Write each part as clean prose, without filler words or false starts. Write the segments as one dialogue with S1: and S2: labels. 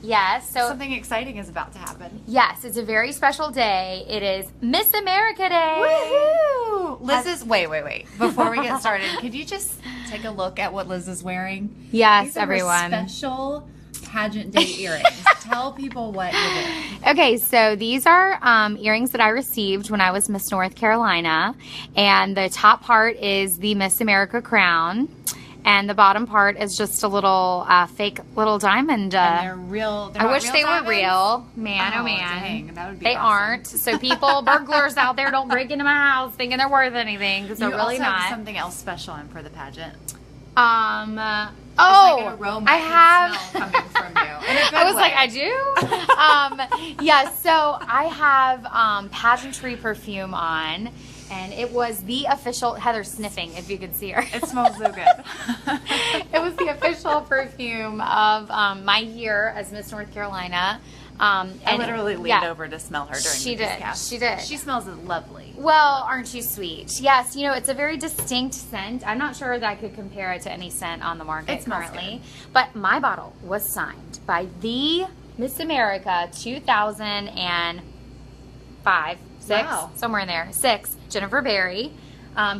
S1: Yes. So
S2: something exciting is about to happen.
S1: yes, it's a very special day. It is Miss America Day.
S2: Woohoo! Liz is wait. Before we get started, could you just take a look at what Liz is wearing?
S1: Yes,
S2: These are
S1: everyone.
S2: Special pageant day earrings. Tell people what you're doing.
S1: Okay, so these are earrings that I received when I was Miss North Carolina, and the top part is the Miss America crown, and the bottom part is just a little fake little diamond.
S2: And they're real.
S1: I wish they were real. Man, oh man.
S2: Dang, that would be
S1: they
S2: awesome.
S1: aren't. So people, burglars out there, don't break into my house thinking they're worth anything because they're
S2: You
S1: really
S2: also have
S1: not.
S2: something else special in for the pageant.
S1: Oh,
S2: Like an aroma
S1: I have.
S2: smell coming from you. In a good
S1: I was
S2: way.
S1: like, I do. Yeah, so I have pageantry perfume on, and it was the official. Heather's sniffing, if you could see her.
S2: It smells so good.
S1: It was the official perfume of my year as Miss North Carolina.
S2: I literally leaned over to smell her during
S1: She
S2: the
S1: did.
S2: newscast.
S1: She did.
S2: She smells lovely.
S1: Well, aren't you sweet? Yes, it's a very distinct scent. I'm not sure that I could compare it to any scent on the market
S2: It smells
S1: currently. But my bottle was signed by the Miss America 2005, 6,
S2: Wow.
S1: somewhere in there, 6, Jennifer Berry,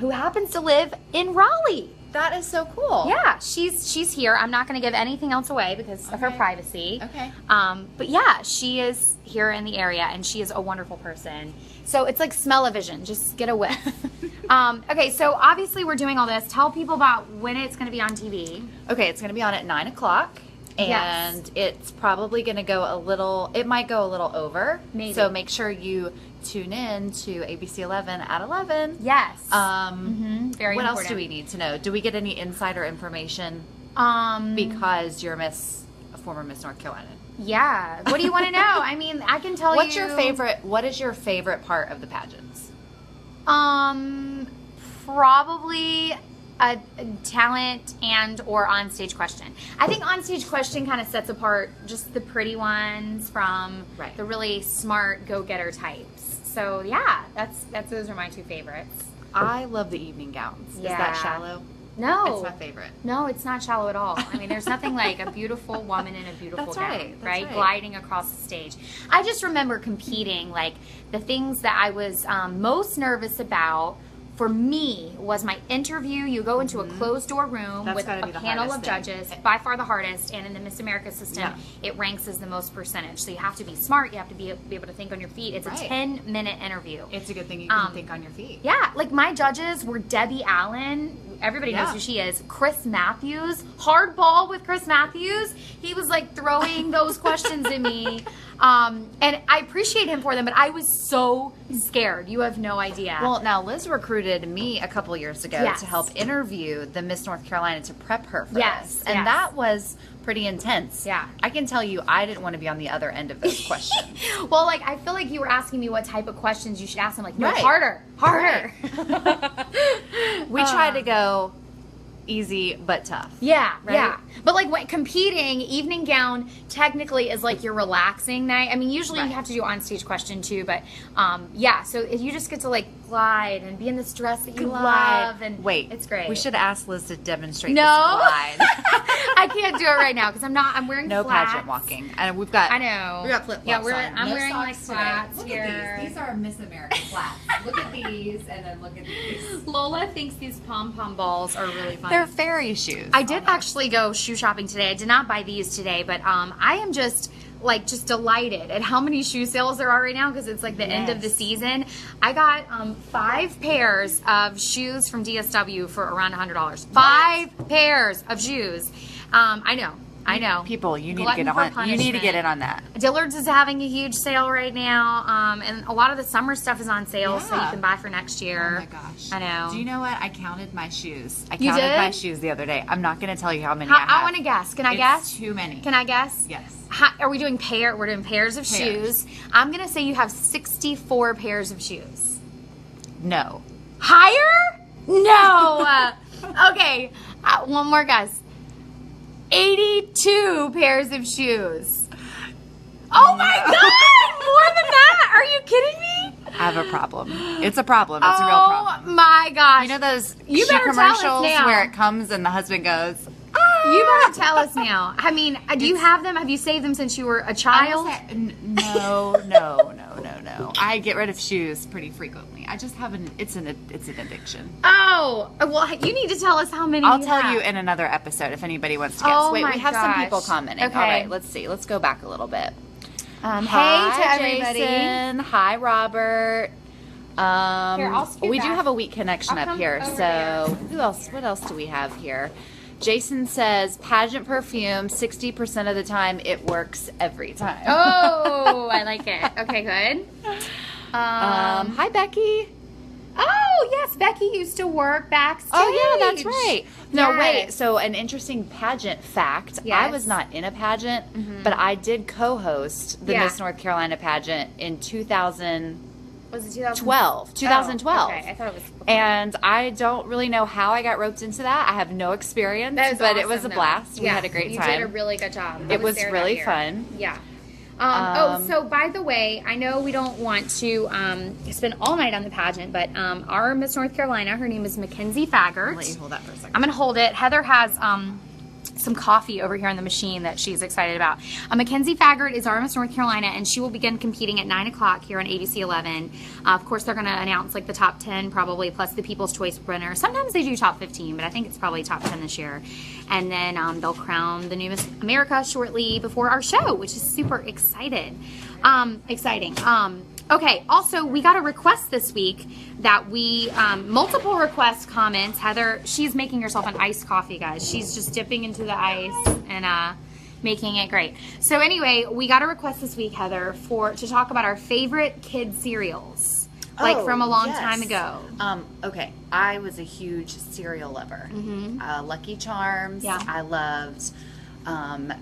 S1: who happens to live in Raleigh.
S2: That is so cool.
S1: Yeah, she's here. I'm not going to give anything else away because of her
S2: Okay.
S1: privacy.
S2: Okay.
S1: But yeah, she is here in the area, and she is a wonderful person. So it's like smell-o-vision. Just get a whiff. Okay, so obviously we're doing all this. Tell people about when it's going to be on TV.
S2: Okay, it's going to be on at 9 o'clock. And
S1: Yes.
S2: it's probably going to go it might go a little over.
S1: Maybe.
S2: So make sure you tune in to ABC 11 at 11.
S1: Yes. Very
S2: What
S1: important.
S2: else do we need to know? Do we get any insider information because you're a former Miss North Carolina?
S1: Yeah. What do you want to know? I mean, I can tell
S2: What is
S1: you.
S2: your favorite part of the pageants?
S1: Probably a talent and or onstage question. I think onstage question kind of sets apart just the pretty ones from
S2: Right.
S1: the really smart go-getter types. So yeah, those are my two favorites.
S2: I love the evening gowns. Is
S1: Yeah.
S2: that shallow?
S1: No,
S2: It's my favorite.
S1: No, it's not shallow at all. I mean, there's nothing like a beautiful woman in a beautiful
S2: That's
S1: gown,
S2: right, that's
S1: right?
S2: right.
S1: Gliding across the stage. I just remember competing, like the things that I was most nervous about for me was my interview. You go into a closed door room
S2: That's
S1: with
S2: gotta
S1: a
S2: be the
S1: panel of
S2: hardest
S1: judges,
S2: thing.
S1: by far the hardest, and in the Miss America system,
S2: Yeah.
S1: it ranks as the most percentage. So you have to be smart, you have to be able to think on your feet. It's
S2: Right.
S1: a 10-minute interview.
S2: It's a good thing you can think on your feet.
S1: Yeah, like my judges were Debbie Allen. Everybody knows
S2: Yeah.
S1: who she is. Chris Matthews. Hardball with Chris Matthews. He was like throwing those questions at me. And I appreciate him for them, but I was so scared. You have no idea.
S2: Well, now Liz recruited me a couple years ago
S1: Yes.
S2: to help interview the Miss North Carolina to prep her for
S1: Yes,
S2: this. And
S1: yes.
S2: that was pretty intense.
S1: Yeah.
S2: I can tell you I didn't want to be on the other end of those questions.
S1: Well, like I feel like you were asking me what type of questions you should ask them. Like, no,
S2: Right.
S1: harder.
S2: We tried to go easy but tough.
S1: Yeah,
S2: Right?
S1: yeah. But like when competing, evening gown technically is like your relaxing night. I mean, usually
S2: Right.
S1: you have to do on-stage question too, but yeah, so you just get to like glide and be in this dress that you love, and
S2: Wait,
S1: it's great.
S2: We should ask Liz to demonstrate
S1: No.
S2: the slide.
S1: I can't do it right now because I'm wearing
S2: No
S1: flats.
S2: pageant walking. And we've got
S1: I know.
S2: We got flip flops.
S1: Yeah, I'm wearing like
S2: socks
S1: flats
S2: Look
S1: here.
S2: at these. These are Miss America flats. Look at these, and then look at these.
S1: Lola thinks these pom-pom balls are really fun.
S2: They're fairy shoes.
S1: I did actually go shoe shopping today. I did not buy these today, but I am just delighted at how many shoe sales there are right now because it's like the end of the
S2: Yes.
S1: season. I got 5 pairs of shoes from DSW for around $100. 5 pairs of shoes. I know.
S2: People, you need
S1: Glutton
S2: to
S1: for
S2: get on. You need to get
S1: punishment.
S2: in on that.
S1: Dillard's is having a huge sale right now, and a lot of the summer stuff is on sale, so you
S2: Yeah.
S1: can buy for next year.
S2: Oh my gosh.
S1: I know.
S2: Do you know what? I counted my shoes. I
S1: You
S2: counted
S1: did?
S2: my shoes the other day. I'm not going to tell you how many I have.
S1: I want to guess. Can I
S2: It's
S1: guess?
S2: too many.
S1: Can I guess?
S2: Yes.
S1: Are we doing We're doing pairs of shoes. I'm gonna say you have 64 pairs of shoes.
S2: No.
S1: Higher? No. Okay. One more guess. 82 pairs of shoes. Oh my God! More than that? Are you kidding me?
S2: I have a problem. It's a problem. It's a real problem.
S1: Oh my gosh.
S2: You know those
S1: You
S2: shoe
S1: better tell us
S2: commercials
S1: now.
S2: where it comes and the husband goes,
S1: You gotta tell us now. I mean, do you have them? Have you saved them since you were a child?
S2: No. I get rid of shoes pretty frequently. I just have it's an addiction.
S1: Oh, well, you need to tell us how many.
S2: I'll tell you in another episode if anybody wants to guess.
S1: Oh,
S2: Wait,
S1: my
S2: we have some people commenting.
S1: Okay.
S2: All right, let's see. Let's go back a little bit.
S1: Hey to everybody.
S2: Jason. Hi, Robert.
S1: I'll scoot
S2: we do
S1: back.
S2: have a weak connection
S1: I'll
S2: up
S1: come
S2: here.
S1: over
S2: So who else? What else do we have here? Jason says pageant perfume 60% of the time it works every time.
S1: Oh, I like it. Okay, good.
S2: Hi, Becky.
S1: Oh, yes, Becky used to work backstage.
S2: Oh, yeah, that's right. No,
S1: Yes.
S2: wait. So, an interesting pageant fact.
S1: Yes.
S2: I was not in a pageant, but I did co-host the
S1: Yeah.
S2: Miss North Carolina pageant in 2012.
S1: Was it 2012?
S2: 2012.
S1: Okay, I thought it was before.
S2: And I don't really know how I got roped into that. I have no experience,
S1: That was
S2: but it was
S1: awesome,
S2: a
S1: though.
S2: blast. We
S1: Yeah,
S2: had a great
S1: you
S2: time.
S1: did a really good job. I
S2: It was
S1: there that
S2: really
S1: year.
S2: fun.
S1: Yeah. So by the way, I know we don't want to spend all night on the pageant, but our Miss North Carolina, her name is Mackenzie Faggart.
S2: I'll let you hold that for a second.
S1: I'm going to hold it. Heather has some coffee over here on the machine that she's excited about. Mackenzie Faggart is our Miss North Carolina, and she will begin competing at 9 o'clock here on ABC 11. Of course, they're going to announce like the top 10 probably, plus the People's Choice winner. Sometimes they do top 15, but I think it's probably top 10 this year. And then they'll crown the new Miss America shortly before our show, which is super exciting. Okay, also, we got a request this week that we, multiple request comments. Heather, she's making herself an iced coffee, guys. She's just dipping into the ice and making it great. So anyway, we got a request this week, Heather, to talk about our favorite kid cereals, like from a long time ago.
S2: Okay, I was a huge cereal lover. Lucky Charms.
S1: Yeah.
S2: I loved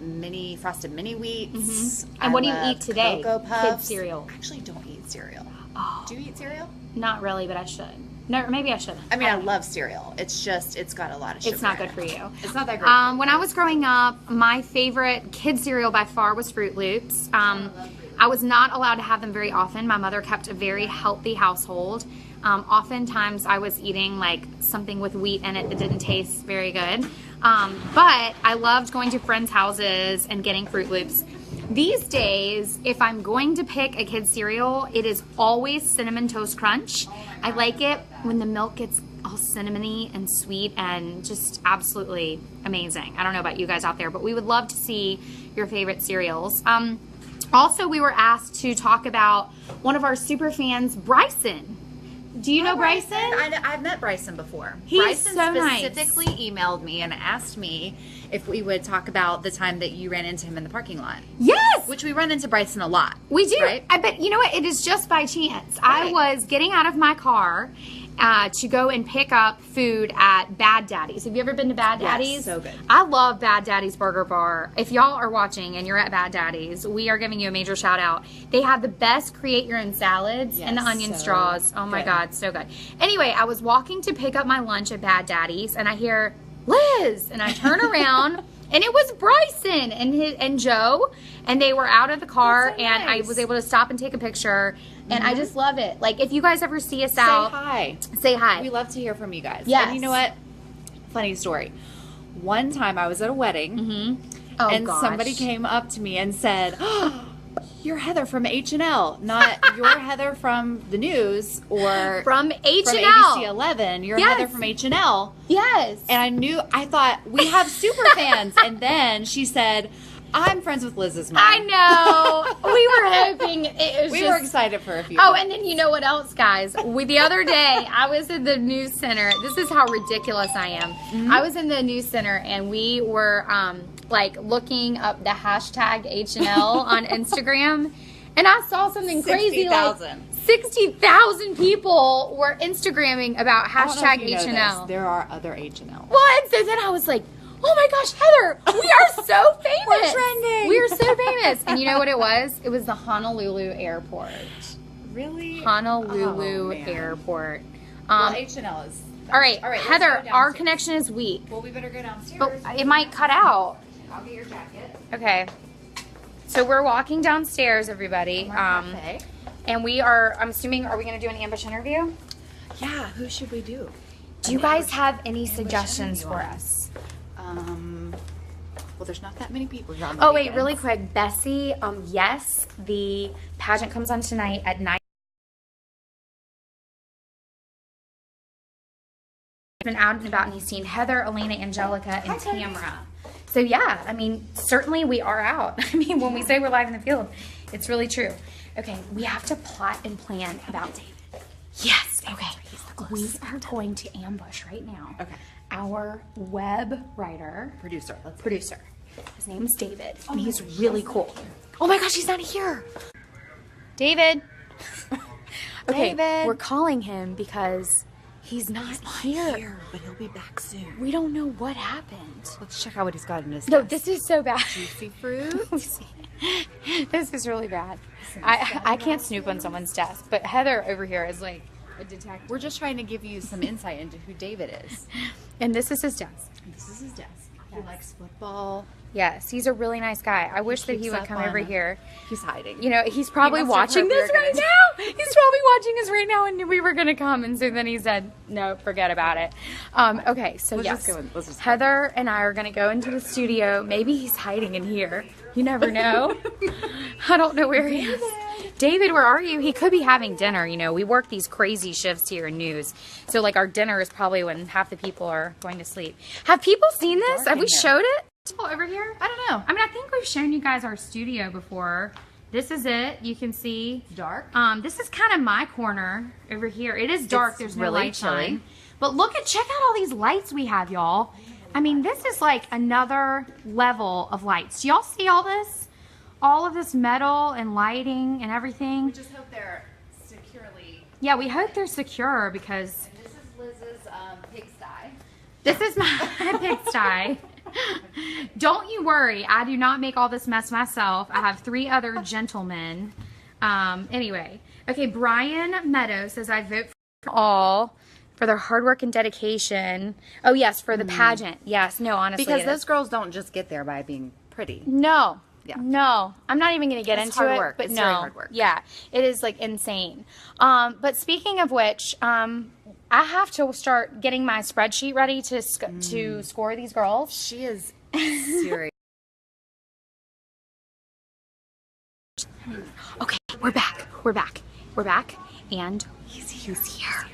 S2: mini frosted mini wheats.
S1: And what do you
S2: loved
S1: eat today?
S2: Cocoa
S1: Kid
S2: Puffs.
S1: cereal.
S2: I actually don't eat cereal.
S1: Oh.
S2: Do you eat cereal?
S1: Not really, but I should. No, maybe I shouldn't.
S2: I mean, I
S1: don't know.
S2: love cereal. It's just, it's got a lot of sugar.
S1: It's not
S2: in
S1: good for
S2: it.
S1: you.
S2: It's not that great.
S1: When I was growing up, my favorite kid cereal by far was Fruit Loops. I was not allowed to have them very often. My mother kept a very healthy household. Oftentimes I was eating like something with wheat in it that didn't taste very good. But I loved going to friends' houses and getting Fruit Loops. These days, if I'm going to pick a kid's cereal, it is always Cinnamon Toast Crunch. I like it when the milk gets all cinnamony and sweet and just absolutely amazing. I don't know about you guys out there, but we would love to see your favorite cereals. Also, we were asked to talk about one of our super fans, Bryson. Do you know Bryson?
S2: I've met Bryson before.
S1: He's
S2: Bryson
S1: so nice.
S2: specifically emailed me and asked me if we would talk about the time that you ran into him in the parking lot.
S1: Yes!
S2: Which we run into Bryson a lot.
S1: We do.
S2: Right?
S1: I bet, you know what? It is just by chance. I
S2: Right.
S1: was getting out of my car to go and pick up food at Bad Daddy's. Have you ever been to Bad
S2: Yes,
S1: Daddy's?
S2: so good.
S1: I love Bad Daddy's Burger Bar. If y'all are watching and you're at Bad Daddy's, we are giving you a major shout out. They have the best create your own salads and the
S2: Yes,
S1: onion
S2: so
S1: straws. Oh my
S2: good.
S1: God, so good. Anyway, I was walking to pick up my lunch at Bad Daddy's and I hear, Liz, and I turn around and it was Bryson and Joe, and they were out of the car,
S2: That's so
S1: and I
S2: nice.
S1: was able to stop and take a picture, and I just love it. Like, if you guys ever see us
S2: Say
S1: out,
S2: hi.
S1: say hi.
S2: We love to hear from you guys.
S1: Yes.
S2: And you know what? Funny story. One time I was at a wedding,
S1: Oh,
S2: and
S1: gosh.
S2: somebody came up to me and said, oh, you're Heather from H&L, not you're Heather from the news or
S1: From H&L.
S2: from ABC 11. You're
S1: Yes.
S2: Heather from H&L.
S1: Yes.
S2: And I thought, we have super fans. And then she said, I'm friends with Liz's mom.
S1: I know. We were hoping it was
S2: We
S1: just...
S2: were excited for a few.
S1: Oh, and then you know what else, guys? The other day, I was in the news center. This is how ridiculous I am. I was in the news center, and we were like looking up the hashtag H&L on Instagram, and I saw something crazy.
S2: 60,000.
S1: 60,000 people were Instagramming about
S2: I don't know
S1: hashtag
S2: if you know
S1: H&L.
S2: this. There are other H&L.
S1: Well, and so then I was like, oh my gosh, Heather, we are so famous.
S2: We're trending.
S1: We are so famous. And you know what it was? It was the Honolulu airport.
S2: Really?
S1: Honolulu
S2: Oh, man.
S1: Airport.
S2: Well, H&L is...
S1: All right,
S2: let's
S1: Heather,
S2: go
S1: our
S2: downstairs.
S1: connection is weak.
S2: Well, we better go downstairs.
S1: But it might cut out.
S2: I'll get your jacket.
S1: Okay. So we're walking downstairs, everybody.
S2: Cafe.
S1: And we are, I'm assuming, are we going to do an ambush interview?
S2: Yeah, who should we do?
S1: Do you guys have any suggestions for us?
S2: Well, there's not that many people here on the
S1: Oh, wait,
S2: weekends.
S1: really quick. Bessie, yes, the pageant comes on tonight at 9. Been out and about and he's seen Heather, Elena, Angelica, and Tamra. So yeah, I mean, certainly we are out. I mean, when we say we're live in the field, it's really true. Okay, we have to plot and plan about David. Yes, okay. We are going to ambush right now.
S2: Okay.
S1: Our web writer.
S2: Producer.
S1: Producer. His name's David, and he's really cool. Oh my gosh, he's not here. David. Okay,
S2: David.
S1: we're calling him because he's not here.
S2: But he'll be back soon.
S1: We don't know what happened.
S2: Let's check out what he's got in his
S1: No,
S2: desk.
S1: this is so bad.
S2: Juicy fruit.
S1: This is really bad. I can't snoop on someone's desk, but Heather over here is like a detective.
S2: We're just trying to give you some insight into who David is.
S1: And this is his desk.
S2: This is his desk. He likes football.
S1: Yes, he's a really nice guy. I wish that he
S2: keeps
S1: would
S2: up
S1: come
S2: on
S1: over
S2: it.
S1: here.
S2: He's hiding.
S1: You know, he's probably
S2: He must have
S1: watching
S2: heard we
S1: this
S2: were
S1: right
S2: gonna-
S1: now. He's probably watching us right now and knew we were going to come. And so then he said, no, forget about it. Okay, so
S2: Let's
S1: yes.
S2: just go in. Let's just go.
S1: Heather and I are going to go into the studio. Maybe he's hiding in here. You never know. I don't know where he is. David, where are you? He could be having dinner. You know, we work these crazy shifts here in news. So, like, our dinner is probably when half the people are going to sleep. Have people seen this?
S2: Dark
S1: Have
S2: in
S1: we
S2: here.
S1: showed it? Over here?
S2: I don't know.
S1: I mean, I think we've shown you guys our studio before. This is it. You can see.
S2: Dark.
S1: This is kind of my corner over here. It is dark.
S2: It's
S1: There's no
S2: really
S1: lights
S2: chilly.
S1: on. But look at, check out all these lights we have, y'all. I mean, this is like another level of lights. Do y'all see all this? All of this metal and lighting and everything.
S2: We just hope they're securely.
S1: Yeah, we hope they're secure because
S2: And this is Liz's pigsty.
S1: this is my pigsty. Don't you worry, I do not make all this mess myself. I have 3 other gentlemen. Anyway, okay, Brian Meadows says I vote for all for their hard work and dedication. Oh yes, for the pageant. Yes, no, honestly,
S2: Because
S1: it
S2: those
S1: is.
S2: girls don't just get there by being pretty.
S1: No.
S2: Yeah.
S1: No, I'm not even going to get
S2: It's
S1: into
S2: hard
S1: it.
S2: work.
S1: But
S2: It's
S1: no,
S2: very hard work.
S1: Yeah, it is like insane. But speaking of which, I have to start getting my spreadsheet ready to to score these girls.
S2: She is serious.
S1: Okay, we're back. We're back. We're back, and he's here. He's here.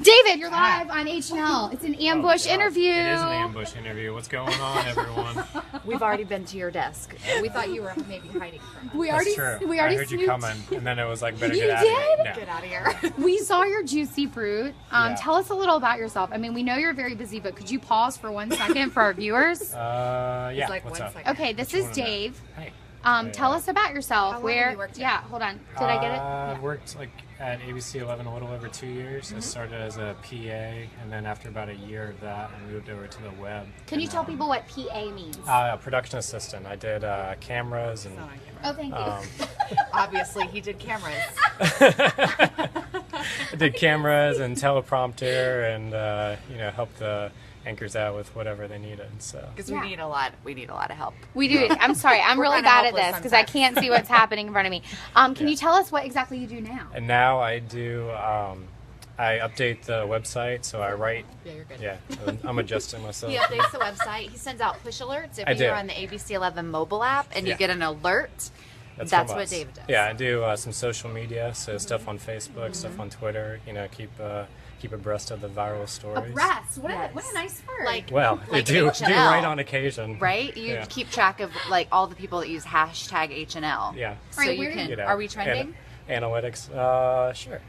S1: David, you're live on H&L. It's an ambush interview.
S3: It is an ambush interview. What's going on, everyone?
S2: We've already been to your desk. We thought you were maybe hiding from us.
S1: We
S3: That's
S1: already,
S3: true.
S1: we already
S3: I heard you
S1: snooped.
S3: coming, and then it was like, better
S1: You
S3: get out of here.
S1: did?
S3: No.
S2: Get out of here.
S1: We saw your juicy fruit.
S3: Yeah.
S1: Tell us a little about yourself. I mean, we know you're very busy, but could you pause for 1 second for our viewers?
S3: Yeah.
S2: like,
S3: What's
S2: 1
S3: up?
S2: second.
S1: Okay, this
S3: What you
S1: is
S3: wanna know?
S1: Dave.
S3: Hey.
S1: Tell us about yourself.
S2: How long
S1: Where?
S2: have you worked here?
S1: Yeah, hold on. Did I get it?
S3: I've
S1: Yeah.
S3: worked like at ABC 11 a little over 2 years.
S1: Mm-hmm.
S3: I started as a PA, and then after about a year of that, I moved over to the web.
S1: Can you
S3: And,
S1: tell people what PA means?
S3: Production assistant. I did cameras and.
S1: Oh, thank you.
S2: Obviously, he did cameras.
S3: I did cameras and teleprompter, and helped the anchors out with whatever they needed. So.
S2: Because
S1: Yeah.
S2: we need a lot of help.
S1: We do. I'm sorry. I'm
S2: We're
S1: really
S2: kinda
S1: bad at
S2: helpless
S1: this because I
S2: sometimes.
S1: can't see what's happening in front of me. Can
S3: Yeah.
S1: you tell us what exactly you do now?
S3: And now I do. I update the website, so I write.
S2: Yeah, you're good.
S3: Yeah, I'm adjusting myself.
S2: He updates the website. He sends out push alerts if
S3: I
S2: you're
S3: do.
S2: on the ABC 11 mobile app and you
S3: Yeah.
S2: get an alert. That's
S3: from
S2: what
S3: us.
S2: David does.
S3: Yeah, I do some social media, so stuff on Facebook, stuff on Twitter. Keep abreast of the viral stories.
S1: Abreast. What
S2: Yes.
S1: a nice word.
S2: Like,
S3: Well,
S2: Like
S3: do
S2: H&L.
S3: right on occasion.
S2: right? You
S3: Yeah.
S2: keep track of like all the people that use hashtag H&L.
S3: Yeah.
S2: So
S1: Right,
S2: you
S1: where
S2: can.
S1: did-
S2: Are we trending?
S3: Analytics. Sure.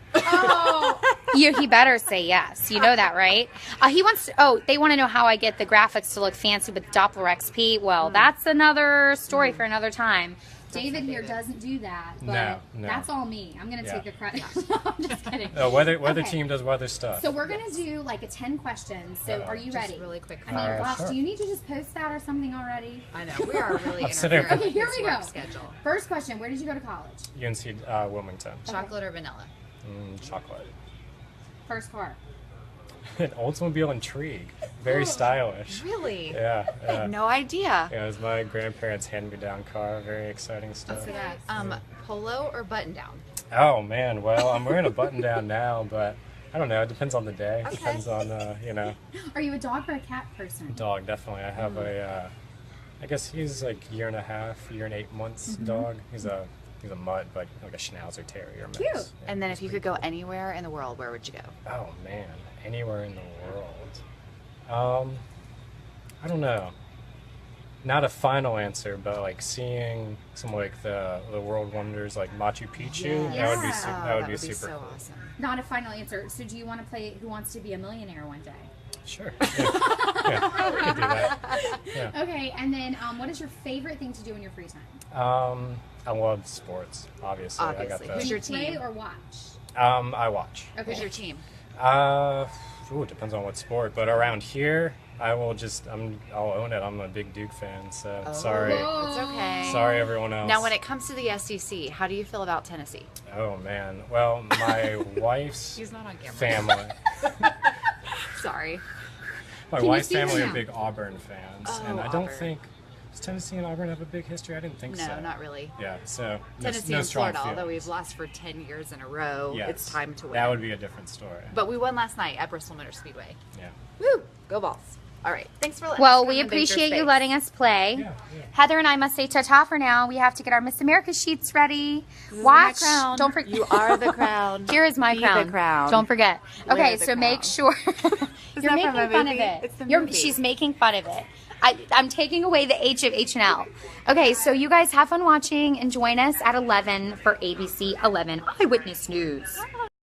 S1: He better say yes. You know that, right? He wants to, they want to know how I get the graphics to look fancy with Doppler XP. Well, that's another story for another time. David here doesn't do that, but
S3: No.
S1: that's all me. I'm going to
S3: Yeah.
S1: take the credit. I'm just kidding.
S3: Weather
S1: Okay.
S3: team does weather stuff.
S1: So we're going to do like a 10 questions. So are you ready?
S2: Just really quick.
S1: I mean, gosh,
S3: sure.
S1: do you need to just post that or something already?
S2: I know we are really
S3: I'm sitting-
S2: interfering
S1: Okay,
S2: with
S1: here
S2: his
S1: we
S2: work
S1: go.
S2: schedule.
S1: First question, where did you go to college?
S3: UNC Wilmington.
S2: Chocolate or vanilla?
S3: Chocolate.
S1: First car.
S3: An Oldsmobile Intrigue. Very stylish.
S2: Really?
S3: Yeah.
S2: I had no idea.
S3: Yeah, it was my grandparents' hand-me-down car. Very exciting stuff.
S1: Yes.
S2: Polo or button down?
S3: Oh man, well I'm wearing a button down now, but I don't know. It depends on the day.
S2: Okay.
S3: Depends on, you know,
S1: Are you a dog or a cat person?
S3: dog, definitely. I have I guess he's like year and 8 months dog. He's a mutt, but like a Schnauzer Terrier mix.
S1: Cute.
S3: Yeah,
S2: And then
S3: he's
S2: if you
S3: pretty
S2: could go anywhere in the world, where would you go?
S3: cool. Oh, man. Anywhere in the world. I don't know. Not a final answer, but like seeing some like the world wonders like Machu Picchu,
S1: Yeah.
S3: that would be
S2: super
S3: super cool.
S2: awesome.
S1: Not a final answer. So do you want to play Who Wants to Be a Millionaire one day?
S3: Sure. Yeah. Yeah, we could do that. Yeah.
S1: Okay, and then what is your favorite thing to do in your free time?
S3: I love sports, obviously.
S2: Obviously.
S3: I got
S2: Who's
S3: the,
S2: your
S1: Play
S2: team?
S1: or watch?
S3: I watch.
S1: Okay.
S2: Who's your team?
S3: It depends on what sport, but around here, I'll own it. I'm a big Duke fan, so sorry.
S1: Whoa.
S2: It's okay.
S3: Sorry, everyone else.
S2: Now, when it comes to the SEC, how do you feel about Tennessee?
S3: Oh, man. Well, my wife's
S2: He's not on camera.
S3: family.
S2: Sorry.
S3: My
S1: Can you
S3: wife's
S1: see
S3: family
S1: him
S3: are
S1: now?
S3: big Auburn fans,
S2: Oh,
S3: and I don't
S2: Auburn.
S3: think does Tennessee and Auburn have a big history. I didn't think so.
S2: No, not really.
S3: Yeah, so
S2: Tennessee
S3: no
S2: and
S3: strong
S2: Florida, although
S3: feelings.
S2: we've lost for 10 years in a row,
S3: Yes.
S2: it's time to win.
S3: That would be a different story.
S2: But we won last night at Bristol Motor Speedway.
S3: Yeah.
S2: Woo! Go Balls. All right. Thanks for letting
S1: Well,
S2: us
S1: we
S2: come invade your
S1: appreciate you
S2: space.
S1: letting us play.
S3: Yeah.
S1: Heather and I must say ta-ta for now. We have to get our Miss America sheets ready.
S2: This is
S1: Watch.
S2: my crown.
S1: Don't forget.
S2: You are the crown.
S1: Here is my
S2: Be
S1: crown.
S2: the crown.
S1: Don't forget.
S2: Wear
S1: Okay,
S2: the
S1: so make
S2: crown.
S1: sure you're
S2: that
S1: making
S2: from a
S1: fun of
S2: movie?
S1: it.
S2: It's the movie.
S1: She's making fun of it. I'm taking away the H of H&L. Okay, so you guys have fun watching and join us at 11 for ABC 11 Eyewitness News.